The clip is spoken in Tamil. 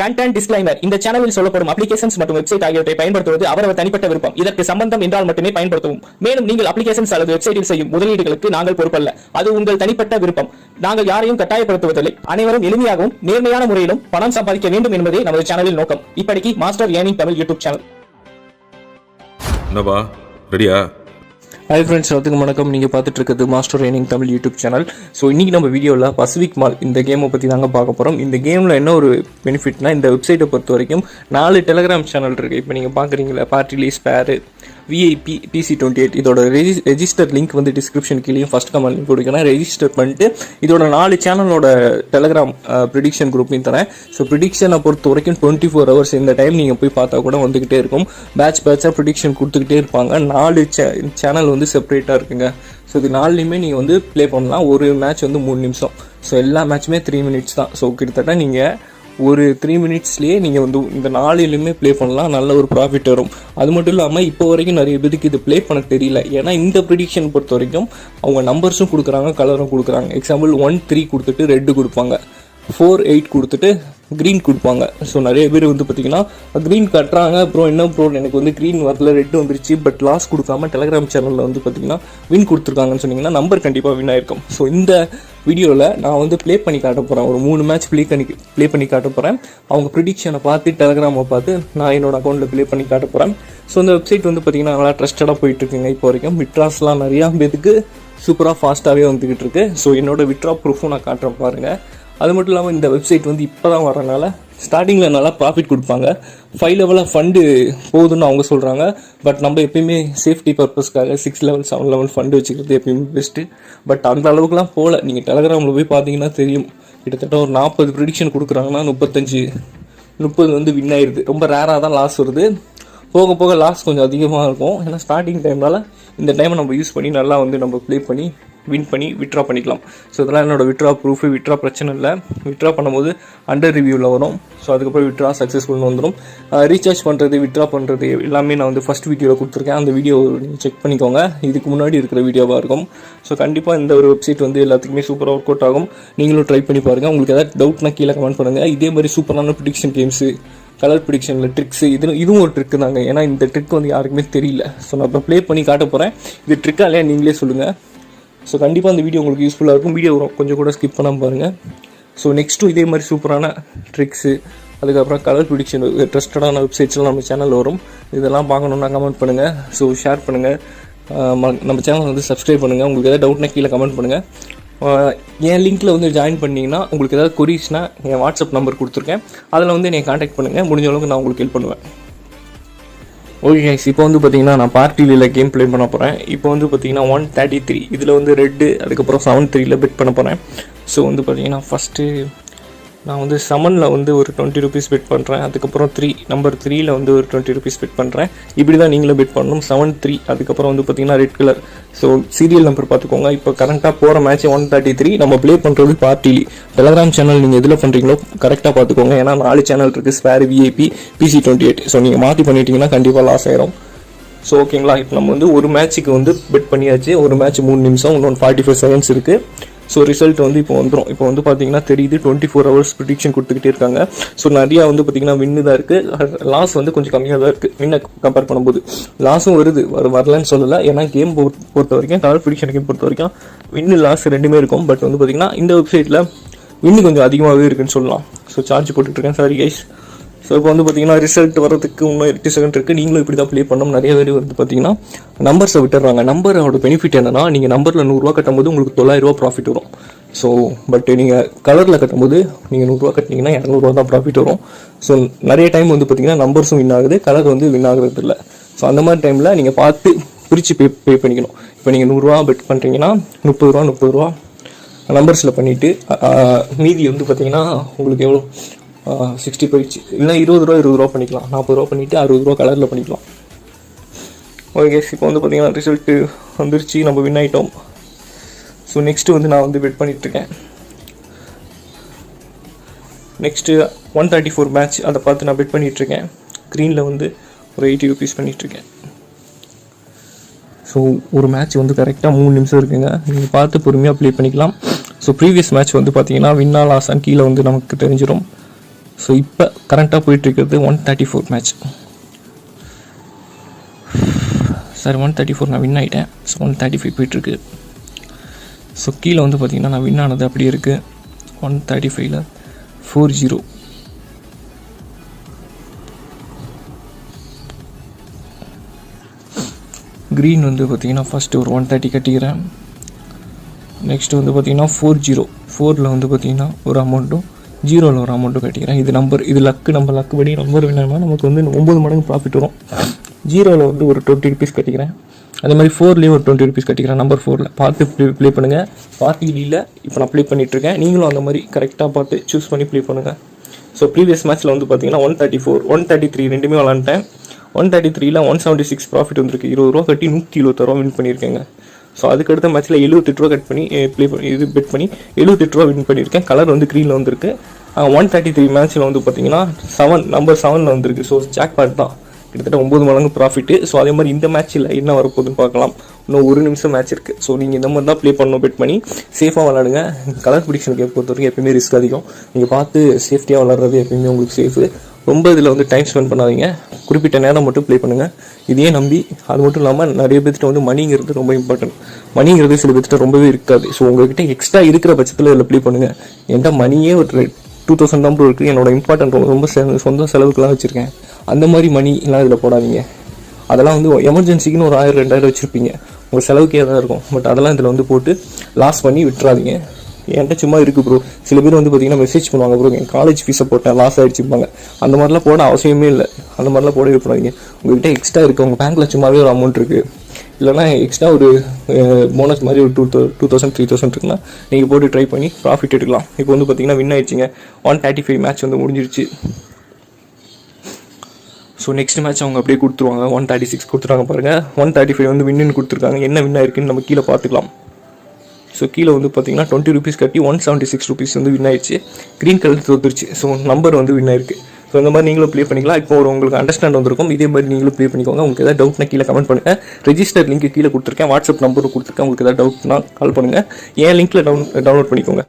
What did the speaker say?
Content disclaimer. இந்த சேனலில் சொல்லப்படும் அப்ளிகேஷன்ஸ் மற்றும் வெப்சைட் ஆகியவற்றை பயன்படுத்துவது அவரவர் தனிப்பட்ட விருப்பம். இதற்கு சம்பந்தம் என்றால் மட்டுமே பயன்படுத்தவும். மேலும் நீங்கள் அப்ளிகேஷன்ஸ் அல்லது வெப்சைட்டில் செய்யும் முதலீடுகளுக்கு நாங்கள் பொறுப்பல்ல. அது உங்கள் தனிப்பட்ட விருப்பம். நாங்கள் யாரையும் கட்டாயப்படுத்துவதில்லை. அனைவரும் எளிமையாகவும் நேர்மையான முறையிலும் பணம் சம்பாதிக்க வேண்டும் என்பதே நமது சேனலில் நோக்கம். இப்படிக்கு master earning Tamil YouTube channel. என்னப்பா ரெடியா? ஹாய் ஃப்ரெண்ட்ஸ், எல்லாத்துக்கும் வணக்கம். நீங்கள் பார்த்துட்டு இருக்கிறது master earning Tamil YouTube channel. So இன்றைக்கி நம்ம வீடியோவில் பசிபிக் மால் இந்த கேமை பற்றி தாங்க பார்க்க போகிறோம். இந்த கேமில் என்ன ஒரு பெனிஃபிட்னா, இந்த வெப்சைட்டை பொறுத்த வரைக்கும் 4 டெலிகிராம் சேனல் இருக்குது. இப்போ நீங்கள் பார்க்குறீங்களா, பார்ட்டிலி, ஸ்பேரு, விஐபி, PC28. இதோட ரெஜிஸ்டர் லிங்க் வந்து டிஸ்கிரிப்ஷன் கீழே ஃபஸ்ட் கமெண்ட் லிங்க் கொடுக்கணும். ரெஜிஸ்டர் பண்ணிட்டு இதோட 4 சேனலோட டெலிகிராம் ப்ரிடிக்ஷன் குரூப்பையும் தரேன். ஸோ ப்ரிடிக்ஷனை பொறுத்த வரைக்கும் 24 hours இந்த டைம் நீங்கள் போய் பார்த்தா கூட வந்துக்கிட்டே இருக்கும். பேட்சாக ப்ரிடிக்ஷன் கொடுத்துக்கிட்டே இருப்பாங்க. 4 சேனல் வந்து செப்பரேட்டாக இருக்குங்க. ஸோ இது 4லையுமே நீங்கள் வந்து ப்ளே பண்ணலாம். ஒரு மேட்ச் வந்து 3 நிமிஷம். ஸோ எல்லா மேட்சுமே 3 minutes தான். ஸோ கிட்டத்தட்ட நீங்கள் ஒரு 3 minutesலேயே நீங்கள் வந்து இந்த 4லையுமே ப்ளே பண்ணலாம். நல்ல ஒரு ப்ராஃபிட் வரும். அது மட்டும் இல்லாமல் இப்போ வரைக்கும் நிறைய பேருக்கு இது ப்ளே பண்ண தெரியல. ஏன்னா இந்த ப்ரிடிக்ஷன் பொறுத்த வரைக்கும் அவங்க நம்பர்ஸும் கொடுக்குறாங்க, கலரும் கொடுக்குறாங்க. எக்ஸாம்பிள் 1 3 கொடுத்துட்டு ரெட்டு கொடுப்பாங்க, 4 8 கொடுத்துட்டு க்ரீன் கொடுப்பாங்க. ஸோ நிறைய பேர் வந்து பார்த்தீங்கன்னா க்ரீன் கட்டுறாங்க. அப்புறம் என்ன ப்ரோ எனக்கு வந்து க்ரீன் வரல, ரெட்டு வந்துருச்சு, பட் லாஸ் கொடுக்காம டெலிகிராம் சேனலில் வந்து பார்த்தீங்கன்னா வின் கொடுத்துருக்காங்கன்னு சொன்னீங்கன்னா நம்பர் கண்டிப்பாக வின் ஆயிருக்கும். ஸோ இந்த வீடியோவில் நான் வந்து ப்ளே பண்ணி காட்ட போகிறேன். ஒரு 3 மேட்ச் ப்ளே பண்ணி காட்ட போகிறேன். அவங்க ப்ரிடிக்ஷனை பார்த்து டெலிகிராமை பார்த்து நான் என்னோட அக்கௌண்ட்டில் ப்ளே பண்ணி காட்ட போகிறேன். ஸோ இந்த வெப்சைட் வந்து பார்த்தீங்கன்னா நல்லா ட்ரஸ்டடாக போயிட்டுருக்குங்க. இப்போ வரைக்கும் விட்ராஸ்லாம் நிறையா பேருக்கு சூப்பராக ஃபாஸ்ட்டாகவே வந்துக்கிட்டு இருக்கு. ஸோ என்னோட விட்ரா ப்ரூஃபும் நான் காட்டுறேன் பாருங்கள். அது மட்டும் இல்லாமல் இந்த வெப்சைட் வந்து இப்போ தான் வரனால ஸ்டார்டிங்கில் நல்லா ப்ராஃபிட் கொடுப்பாங்க. 5 level ஃபண்டு போகுதுன்னு அவங்க சொல்கிறாங்க. பட் நம்ம எப்பயுமே சேஃப்டி பர்பஸ்க்காக 6 level 7 level ஃபண்டு வச்சுக்கிறது எப்பயுமே பெஸ்ட்டு. பட் அந்த அளவுக்குலாம் போகல. நீங்கள் டெலிகிராமில் போய் பார்த்தீங்கன்னா தெரியும். கிட்டத்தட்ட ஒரு 40 ப்ரிடிக்ஷன் கொடுக்குறாங்கன்னா 30 வந்து வின் ஆயிடுது. ரொம்ப ரேராக தான் லாஸ் வருது. போக போக லாஸ் கொஞ்சம் அதிகமாக இருக்கும். ஏன்னா ஸ்டார்டிங் டைம்னால இந்த டைமை நம்ம யூஸ் பண்ணி நல்லா வந்து நம்ம ப்ளே பண்ணி வின் பண்ணி விட்ரா பண்ணிக்கலாம். ஸோ இதெல்லாம் என்னோடய விட்ரா ப்ரூஃபு. விட்ரா பிரச்சனை இல்லை. விட்ரா பண்ணும்போது அண்டர் ரிவ்யூவில் வரும். ஸோ அதுக்கப்புறம் விட்ரா சக்ஸஸ்ஃபுல்னு வந்துடும். ரீசார்ஜ் பண்ணுறது, விட்ரா பண்ணுறது எல்லாமே நான் வந்து ஃபஸ்ட் வீடியோவில் கொடுத்துருக்கேன். அந்த வீடியோ நீங்கள் செக் பண்ணிக்கோங்க. இதுக்கு முன்னாடி இருக்கிற வீடியோவாக இருக்கும். ஸோ கண்டிப்பாக இந்த ஒரு வெப்சைட் வந்து எல்லாத்துக்குமே சூப்பராக ஒர்க் அவுட் ஆகும். நீங்களும் ட்ரை பண்ணி பாருங்கள். உங்களுக்கு ஏதாவது டவுட்னா கீழே கமெண்ட் பண்ணுங்கள். இதே மாதிரி சூப்பரான ப்ரிடிக்ஷன் கேம்ஸு, கலர் ப்ரிடிக்ஷனில் ட்ரிக்ஸு, இதுவும் ஒரு ட்ரிக்கு தாங்க. ஏன்னா இந்த ட்ரிக் வந்து யாருக்குமே தெரியல. ஸோ நான் இப்போ ப்ளே பண்ணி காட்ட போகிறேன். இது ட்ரிக்கா இல்லையா நீங்களே சொல்லுங்கள். ஸோ கண்டிப்பாக அந்த வீடியோ உங்களுக்கு யூஸ்ஃபுல்லாக இருக்கும். வீடியோ கொஞ்சம் கூட ஸ்கிப் பண்ணாமல் பாருங்கள். ஸோ நெக்ஸ்ட்டும் இதே மாதிரி சூப்பரான ட்ரிக்ஸு, அதுக்கப்புறம் கலர் ப்ரிடிக்ஷன், ட்ரஸ்டடான வெப்சைட்ஸ்லாம் நம்ம சேனலில் வரும். இதெல்லாம் பார்க்கணுன்னா கமெண்ட் பண்ணுங்கள். ஸோ ஷேர் பண்ணுங்கள். நம்ம சேனல் வந்து சப்ஸ்கிரைப் பண்ணுங்கள். உங்களுக்கு எதாவது டவுட்னா கீழே கமெண்ட் பண்ணுங்கள். என் லிங்க்கில் வந்து ஜாயின் பண்ணிங்கன்னா உங்களுக்கு ஏதாவது கொரீஸ்னால் என் வாட்ஸ்அப் நம்பர் கொடுத்துருக்கேன். அதில் வந்து என்னை காண்டாக்ட் பண்ணுங்கள். முடிஞ்ச அளவுக்கு நான் உங்களுக்கு ஹெல்ப் பண்ணுவேன். ஓகே கைஸ், இப்போ வந்து பார்த்தீங்கன்னா நான் பார்ட்டிலியில் கேம் ப்ளே பண்ண போகிறேன். இப்போ வந்து பார்த்தீங்கன்னா 133 இதில் வந்து ரெட்டு, அதுக்கப்புறம் 7-3 பெட் பண்ண போகிறேன். ஸோ வந்து பார்த்தீங்கன்னா ஃபஸ்ட்டு நான் வந்து 7ல் வந்து ஒரு 20 rupees பெட் பண்ணுறேன். அதுக்கப்புறம் நம்பர் 3ல் வந்து ஒரு 20 rupees பெட் பண்ணுறேன். இப்படி தான் நீங்களும் பெட் பண்ணணும். 7-3 அதுக்கப்புறம் வந்து பார்த்தீங்கன்னா red colour. So serial number பார்த்துக்கோங்க. இப்போ கரெக்டாக போகிற மேட்ச் 133. நம்ம ப்ளே பண்ணுறது பார்ட்டிலி. டெலிகிராம் சேனல் நீங்கள் எதில் பண்ணுறீங்களோ கரெக்டாக பார்த்துக்கோங்க. ஏன்னா 4 சேனல் இருக்குது, ஸ்பேர், விஐபி, PC28. ஸோ நீங்கள் மாற்றி பண்ணிட்டீங்கன்னா கண்டிப்பாக லாஸ் ஆயிரும். ஸோ ஓகேங்களா, இப்போ நம்ம வந்து ஒரு மேட்ச்சுக்கு வந்து பெட் பண்ணியாச்சு. ஒரு மேட்ச் 3 நிமிஷம், இன்னொன்று 45 seconds இருக்குது. ஸோ ரிசல்ட் வந்து இப்போ வந்துடும். இப்போ வந்து பார்த்தீங்கன்னா தெரியுது 24 hours ப்ரிடிக்ஷன் கொடுத்துக்கிட்டே இருக்காங்க. ஸோ நிறையா வந்து பார்த்தீங்கன்னா வின்னு தான் இருக்குது. லாஸ் வந்து கொஞ்சம் கம்மியாக தான் இருக்குது வின்னை கம்பேர் பண்ணும்போது. லாஸும் வருது, வரலன்னு சொல்லலை. ஏன்னா கேம் பொறுத்த வரைக்கும், கலர் ப்ரிடிக்ஷன் கேம் பொறுத்த வரைக்கும் வின்னு லாஸ் ரெண்டுமே இருக்கும். பட் வந்து பார்த்தீங்கன்னா இந்த வெப்சைட்டில் வின்னு கொஞ்சம் அதிகமாகவே இருக்குன்னு சொல்லலாம். ஸோ சார்ஜ் போட்டுட்ருக்கேன், சாரி கைஸ். ஸோ இப்போ வந்து பார்த்தீங்கன்னா ரிசல்ட் வரதுக்கு இன்னும் 8 seconds இருக்குது. நீங்களும் இப்படி தான் ப்ளே பண்ணணும். நிறைய பேர் வந்து பார்த்தீங்கன்னா நம்பர்ஸை விட்டுறாங்க. நம்பரோட பெனிஃபிட் என்னன்னா, நீங்கள் நம்பரில் 100 ரூபா கட்டும்போது உங்களுக்கு 900 ரூபா ப்ராஃபிட் வரும். ஸோ பட் நீங்கள் கலரில் கட்டும்போது நீங்கள் 100 ரூபா கட்டினீங்கன்னா 200 ரூபா தான் ப்ராஃபிட் வரும். ஸோ நிறைய டைம் வந்து பார்த்தீங்கன்னா நம்பர்ஸும் வின் ஆகுது, கலர் வந்து வின் ஆகுறது இல்லை. ஸோ அந்த மாதிரி டைமில் நீங்கள் பார்த்து பிரித்து பே பண்ணிக்கணும். இப்போ நீங்கள் 100 ரூபா பெட் பண்ணுறீங்கன்னா 30 ரூபா நம்பர்ஸில் பண்ணிவிட்டு மீதி வந்து பார்த்தீங்கன்னா உங்களுக்கு எவ்வளோ 60 போயிடுச்சு. இல்லைனா 20 ரூபா பண்ணிக்கலாம். 40 ரூபா பண்ணிவிட்டு 60 ரூபா கலரில் பண்ணிக்கலாம். ஓகே, இப்போ வந்து பார்த்தீங்கன்னா ரிசல்ட்டு வந்துருச்சு. நம்ம வின் ஆகிட்டோம். ஸோ நெக்ஸ்ட்டு வந்து நான் வந்து பெட் பண்ணிகிட்ருக்கேன். நெக்ஸ்ட்டு 134 மேட்ச், அதை பார்த்து நான் பெட் பண்ணிகிட்ருக்கேன். க்ரீனில் வந்து ஒரு 80 rupees பண்ணிகிட்ருக்கேன். ஸோ ஒரு மேட்ச் வந்து கரெக்டாக 3 நிமிஷம் இருக்குங்க. நீங்கள் பார்த்து பொறுமையாக ப்ளே பண்ணிக்கலாம். ஸோ ப்ரீவியஸ் மேட்ச் வந்து பார்த்தீங்கன்னா வின்னா லாஸான்னு கீழே வந்து நமக்கு தெரிஞ்சிடும். ஸோ இப்போ கரண்ட்டாக போயிட்டுருக்கிறது 134 மேட்ச். சார் 134 நான் வின் ஆகிட்டேன். ஸோ 135 போயிட்டுருக்கு. ஸோ கீழே வந்து பார்த்திங்கன்னா நான் வின் ஆனது அப்படியே இருக்குது. 135ல் 4-0. க்ரீன் வந்து பார்த்திங்கன்னா ஃபஸ்ட்டு ஒரு 130 கட்டிக்கிறேன். நெக்ஸ்ட்டு வந்து பார்த்திங்கன்னா 4-0. 4ல் வந்து பார்த்திங்கன்னா ஒரு அமௌண்ட்டும் 0ல் ஒரு அமௌண்ட்டும் கட்டிக்கிறேன். இது நம்பர், இது நம்ம லக்கு படி நம்பர் வேணும்னா நமக்கு வந்து 9 மடங்கு ப்ராஃபிட் வரும். 0ல் வந்து ஒரு 20 ருபீஸ் கட்டிக்கிறேன். அதே மாதிரி 4லேயும் ஒரு 20 ருபீஸ் கட்டிக்கிறேன். நம்பர் 4ல் பார்த்து ப்ளே பண்ணுங்கள். பார்ட்டி லீல இப்போ நான் ப்ளே பண்ணிகிட்ருக்கேன். நீங்களும் அந்த மாதிரி கரெக்டாக பார்த்து சூஸ் பண்ணி ப்ளே பண்ணுங்கள். ஸோ ப்ரீவியஸ் மேட்ச்சில் வந்து பார்த்திங்கன்னா 134, 133 ரெண்டுமே விளாண்டேன். 133ல் 176 ப்ராஃபிட் வந்திருக்கு. 20 ரூபா கட்டி 126 ரூபா வின் பண்ணியிருக்கேங்க. ஸோ அதுக்கடுத்த மேட்ச்சில் 78 ரூபா கட் பண்ணி பெட் பண்ணி 78 ரூபா வின் பண்ணியிருக்கேன். கலர் வந்து க்ரீனில் வந்திருக்கு. 133 மேட்ச்சில் வந்து பார்த்தீங்கன்னா நம்பர் 7ல் வந்திருக்கு. ஸோ ஜாக்பாட் தான், கிட்டத்தட்ட 9 மடங்கு ப்ராஃபிட்டு. ஸோ அதே மாதிரி இந்த மேட்ச்சில் என்ன வரப்போகுதுன்னு பார்க்கலாம். இன்னும் 1 நிமிஷம் மேட்ச் இருக்குது. ஸோ நீங்கள் இந்த மாதிரி தான் ப்ளே பண்ணணும். பெட் பண்ணி சேஃபாக விளாடுங்க. கலர் ப்ரிடிக்ஷன் கேம் பொறுத்த வரைக்கும் எப்பயுமே ரிஸ்க் அதிகம். நீங்கள் பார்த்து சேஃப்டியாக விளாட்றது எப்பயுமே உங்களுக்கு சேஃபு. ரொம்ப இதில் வந்து டைம் ஸ்பெண்ட் பண்ணாதீங்க. குறிப்பிட்ட நேரம் மட்டும் ப்ளே பண்ணுங்கள். இதையே நம்பி அது மட்டும் இல்லாமல் நிறைய பேர்கிட்ட வந்து மணிங்கிறது ரொம்ப இம்பார்ட்டன்ட். மணிங்கிறது சில பேர்கிட்ட ரொம்பவே இருக்காது. ஸோ உங்கள்கிட்ட எக்ஸ்ட்ரா இருக்கிற பட்சத்தில் இதில் ப்ளே பண்ணுங்கள். என்கிட்ட மணியே ஒரு 2000 தான் இருக்குது. என்னோட இம்பார்ட்டன்ட் ரொம்ப சொந்த செலவுக்குலாம் வச்சுருக்கேன். அந்த மாதிரி மணிலாம் இதில் போடாதீங்க. அதெல்லாம் வந்து எமர்ஜென்சிக்குன்னு ஒரு 1000-2000 வச்சுருப்பீங்க. உங்கள் செலவுக்கே தான் இருக்கும். பட் அதெல்லாம் இதில் வந்து போட்டு லாஸ் பண்ணி விட்டுறாதீங்க. என்கிட்ட சும்மா இருக்குது ப்ரோ. சில பேர் வந்து பார்த்தீங்கன்னா மெசேஜ் பண்ணுவாங்க, ப்ரோ என் காலேஜ் ஃபீஸை போட்டேன் லாஸ் ஆகிடுச்சுப்பாங்க. அந்த மாதிரிலாம் போட அவசியமே இல்லை. அந்த மாதிரிலாம் போடவே போடாதீங்க. உங்கள்கிட்ட எக்ஸ்ட்ரா இருக்குது, உங்கள் பேங்க்கில் சும்மாவே ஒரு அமௌண்ட் இருக்குது, இல்லைனா எக்ஸ்ட்ரா ஒரு போனஸ் மாதிரி ஒரு 2000-3000 இருக்குன்னா நீங்கள் போட்டு ட்ரை பண்ணி ப்ராஃபிட் எடுக்கலாம். இப்போ வந்து பார்த்தீங்கன்னா வின் ஆயிடுச்சிங்க. 135 மேட்ச் வந்து முடிஞ்சிருச்சு. ஸோ நெக்ஸ்ட் மேட்ச் அவங்க அப்படியே கொடுத்துருவாங்க. 136 கொடுத்துருவாங்க பாருங்கள். 135 வந்து வின்னு கொடுத்துருக்காங்க. என்ன வின் ஆயிருக்குன்னு நம்ம கீழே பார்த்துக்கலாம். ஸோ கீழே வந்து பார்த்தீங்கன்னா 20 ருபீஸ் கட்டி 176 ருபீஸ் வந்து வின் ஆயிடுச்சு. க்ரீன் கலர் தோத்துருச்சு. ஸோ நம்பர் வந்து வின் ஆயிருக்கு. ஸோ இந்த மாதிரி நீங்களும் ப்ளே பண்ணிக்கலாம். இப்போ உங்களுக்கு அண்டர்ஸ்டாண்ட் வந்திருக்கும். இதே மாதிரி நீங்களும் ப்ளே பண்ணிக்கோங்க. உங்களுக்கு எதாவது டவுட்னா கீழே கமெண்ட் பண்ணுங்கள். ரெஜிஸ்டர் லிங்க் கீழே கொடுத்துருக்கேன். வாட்ஸ்அப் நம்பரும் கொடுத்துருக்கேன். உங்களுக்கு எதாவது டவுட்னா கால் பண்ணுங்கள். என் லிங்க்கில் டவுன்லோட் பண்ணிக்கோங்க.